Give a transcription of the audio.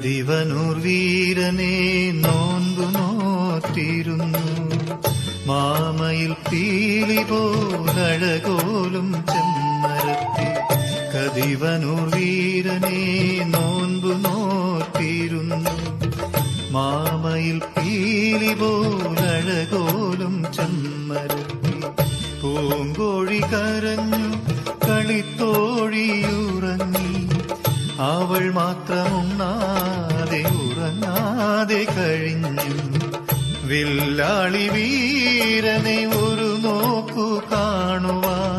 കതിവനൂർ വീരനെ നോൻപു നോറ്റിരുന്നു. മാമയിൽ പീലി പോലഴകോലും ചെമ്മരത്തി. കതിവനൂർ വീരനെ നോൻപു നോറ്റിരുന്നു. മാമയിൽ പീലി പോലഴകോലും ചെമ്മരത്തി. പൂങ്കോഴി കരഞ്ഞു, കളിത്തോഴിയുറങ്ങി. അവൾ മാത്രമുണ്ണാതെ ഉറങ്ങാതെ കഴിഞ്ഞു. വില്ലാളി വീരനെ ഒരു നോക്കു കാണുവാൻ